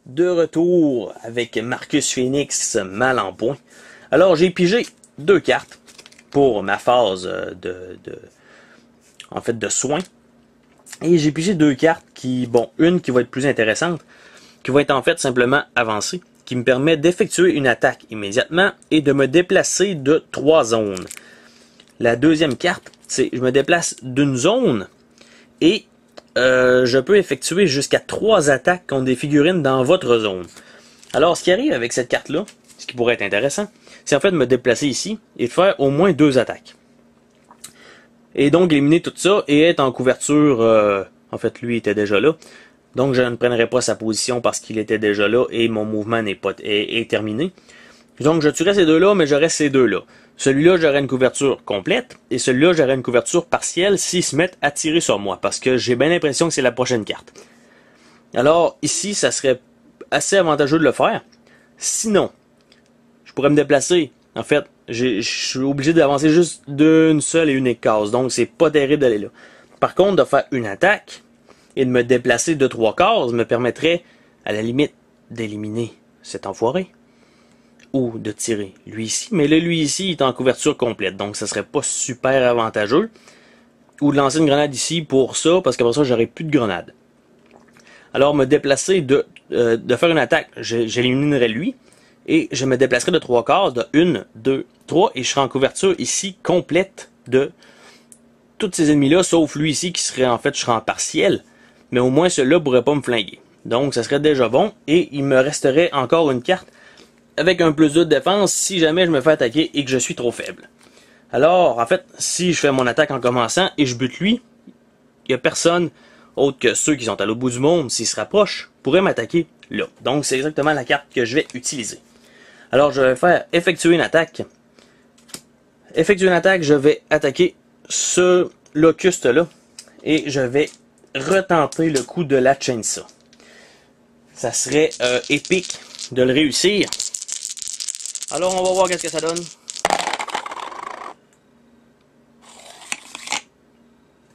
De retour avec Marcus Phoenix mal en point. Alors j'ai pigé 2 cartes pour ma phase de soins. Et j'ai pigé 2 cartes qui, bon, une qui va être plus intéressante, qui va être en fait simplement avancée, qui me permet d'effectuer une attaque immédiatement et de me déplacer de 3 zones. La deuxième carte, c'est je me déplace d'une zone et je peux effectuer jusqu'à 3 attaques contre des figurines dans votre zone. Alors, ce qui arrive avec cette carte-là, ce qui pourrait être intéressant, c'est en fait de me déplacer ici et de faire au moins 2 attaques. Et donc, éliminer tout ça et être en couverture... en fait, lui était déjà là. Donc, je ne prendrai pas sa position parce qu'il était déjà là et mon mouvement est terminé. Donc, je tuerai ces deux-là, mais je reste ces deux-là. Celui-là, j'aurai une couverture complète, et celui-là, j'aurai une couverture partielle s'ils se mettent à tirer sur moi, parce que j'ai bien l'impression que c'est la prochaine carte. Alors, ici, ça serait assez avantageux de le faire. Sinon, je pourrais me déplacer. En fait, je suis obligé d'avancer juste d'une seule et unique case, donc c'est pas terrible d'aller là. Par contre, de faire une attaque et de me déplacer de 3 cases me permettrait, à la limite, d'éliminer cet enfoiré. Ou de tirer lui ici. Mais là, lui ici, il est en couverture complète. Donc, ça serait pas super avantageux. Ou de lancer une grenade ici pour ça, parce qu'après ça, j'aurai plus de grenade. Alors, me déplacer de faire une attaque, j'éliminerai lui. Et je me déplacerai de 3 cases, de 1, 2, 3. Et je serai en couverture ici complète de tous ces ennemis-là, sauf lui ici qui serait, en fait, je serai en partiel. Mais au moins, celui-là pourrait pas me flinguer. Donc, ça serait déjà bon. Et il me resterait encore une carte avec un plus 2 de défense si jamais je me fais attaquer et que je suis trop faible. Alors, en fait, si je fais mon attaque en commençant et je bute lui, il n'y a personne autre que ceux qui sont à l'autre bout du monde, s'ils se rapprochent, pourraient m'attaquer là. Donc, c'est exactement la carte que je vais utiliser. Alors, je vais faire effectuer une attaque. Effectuer une attaque, je vais attaquer ce locuste-là et je vais retenter le coup de la chainsaw. Ça serait épique de le réussir. Alors, on va voir qu'est-ce que ça donne.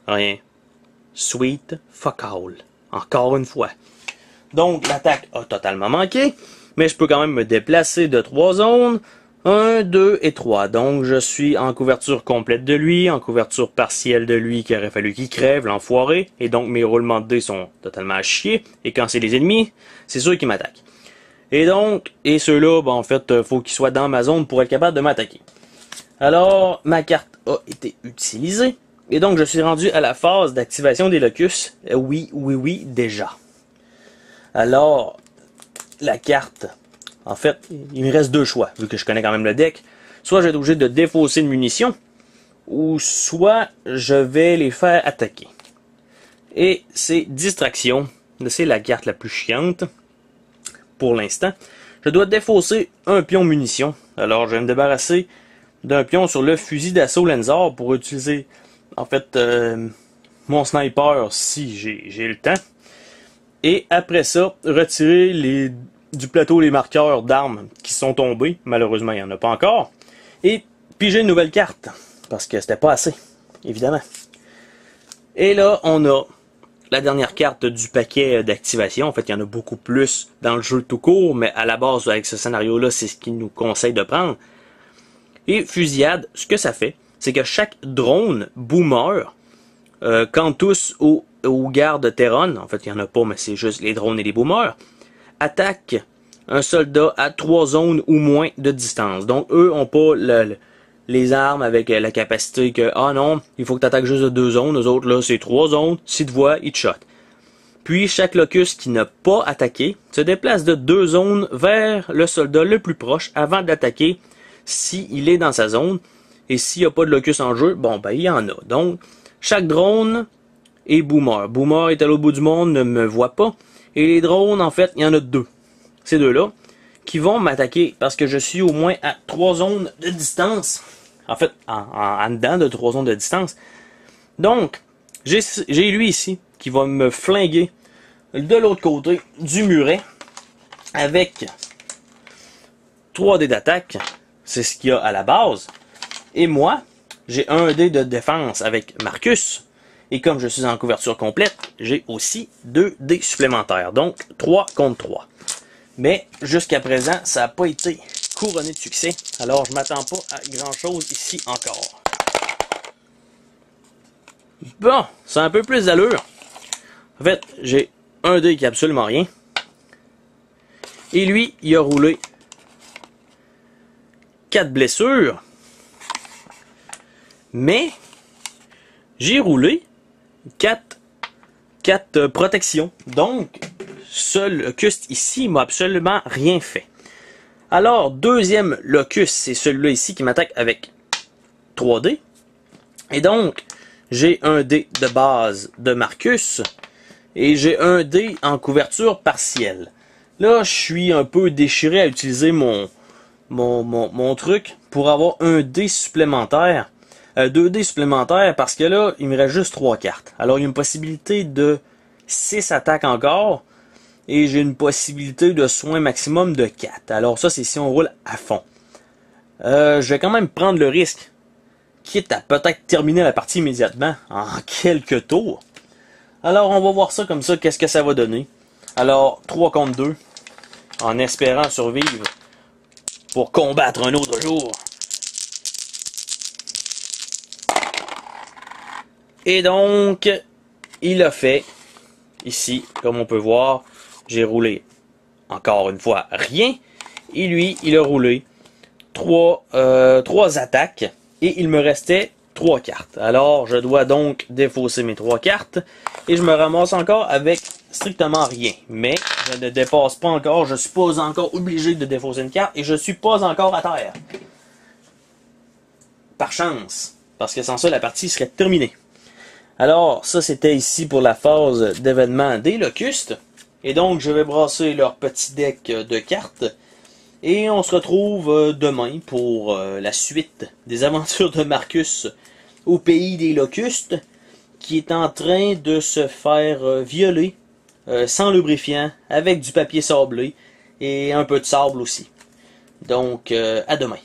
Rien. Sweet fuck all. Encore une fois. Donc, l'attaque a totalement manqué. Mais je peux quand même me déplacer de 3 zones. 1, 2 et 3. Donc, je suis en couverture complète de lui. En couverture partielle de lui qui aurait fallu qu'il crève, l'enfoiré. Et donc, mes roulements de dés sont totalement à chier. Et quand c'est les ennemis, c'est ceux qui m'attaquent. Et donc, ceux-là, ben, en fait, faut qu'ils soient dans ma zone pour être capable de m'attaquer. Alors, ma carte a été utilisée. Et donc, je suis rendu à la phase d'activation des locus. Oui, déjà. Alors, la carte, en fait, il me reste 2 choix, vu que je connais quand même le deck. Soit je vais être obligé de défausser une munition, ou soit je vais les faire attaquer. Et c'est distraction. C'est la carte la plus chiante. Pour l'instant, je dois défausser un pion munition. Alors, je vais me débarrasser d'un pion sur le fusil d'assaut Lenzor pour utiliser, en fait, mon sniper si j'ai le temps. Et après ça, retirer du plateau les marqueurs d'armes qui sont tombés. Malheureusement, il n'y en a pas encore. Et piger une nouvelle carte. Parce que c'était pas assez, évidemment. Et là, on a la dernière carte du paquet d'activation. En fait, il y en a beaucoup plus dans le jeu tout court, mais à la base, avec ce scénario-là, c'est ce qu'il nous conseille de prendre. Et fusillade, ce que ça fait, c'est que chaque drone boomer, quand tous aux gardes Terron, en fait, il n'y en a pas, mais c'est juste les drones et les boomers, attaque un soldat à 3 zones ou moins de distance. Donc, eux n'ont pas les armes avec la capacité que, ah non, il faut que tu attaques juste de 2 zones, eux autres, là, c'est 3 zones, si tu vois, ils te shot. Puis, chaque locus qui n'a pas attaqué se déplace de 2 zones vers le soldat le plus proche avant d'attaquer s'il est dans sa zone. Et s'il n'y a pas de locus en jeu, bon, ben, il y en a. Donc, chaque drone est boomer. Boomer est à l'autre bout du monde, ne me voit pas. Et les drones, en fait, il y en a 2. Ces deux-là, qui vont m'attaquer parce que je suis au moins à 3 zones de distance. En fait, en dedans de 3 zones de distance. Donc, j'ai lui ici qui va me flinguer de l'autre côté du muret avec 3 dés d'attaque. C'est ce qu'il y a à la base. Et moi, j'ai un dé de défense avec Marcus. Et comme je suis en couverture complète, j'ai aussi 2 dés supplémentaires. Donc 3 contre 3. Mais jusqu'à présent, ça n'a pas été couronné de succès. Alors je m'attends pas à grand chose ici encore. Bon, c'est un peu plus d'allure. En fait, j'ai un dé qui a absolument rien. Et lui, il a roulé 4 blessures. Mais j'ai roulé 4 protections. Donc, ce locuste ici m'a absolument rien fait. Alors, deuxième locuste, c'est celui-là ici qui m'attaque avec 3 dés. Et donc, j'ai un dé de base de Marcus. Et j'ai un dé en couverture partielle. Là, je suis un peu déchiré à utiliser mon truc pour avoir un dé supplémentaire. 2 dés supplémentaires parce que là, il me reste juste 3 cartes. Alors, il y a une possibilité de 6 attaques encore. Et j'ai une possibilité de soin maximum de 4. Alors ça, c'est si on roule à fond. Je vais quand même prendre le risque, quitte à peut-être terminer la partie immédiatement, en quelques tours. Alors, on va voir ça comme ça, qu'est-ce que ça va donner. Alors, 3 contre 2, en espérant survivre pour combattre un autre jour. Et donc, il a fait, ici, comme on peut voir, j'ai roulé, encore une fois, rien. Et lui, il a roulé 3 attaques. Et il me restait 3 cartes. Alors, je dois donc défausser mes 3 cartes. Et je me ramasse encore avec strictement rien. Mais, je ne dépasse pas encore. Je suis pas encore obligé de défausser une carte. Et je suis pas encore à terre. Par chance. Parce que sans ça, la partie serait terminée. Alors, ça c'était ici pour la phase d'événement des locustes. Et donc, je vais brasser leur petit deck de cartes. Et on se retrouve demain pour la suite des aventures de Marcus au pays des locustes, qui est en train de se faire violer sans lubrifiant, avec du papier sablé et un peu de sable aussi. Donc, à demain.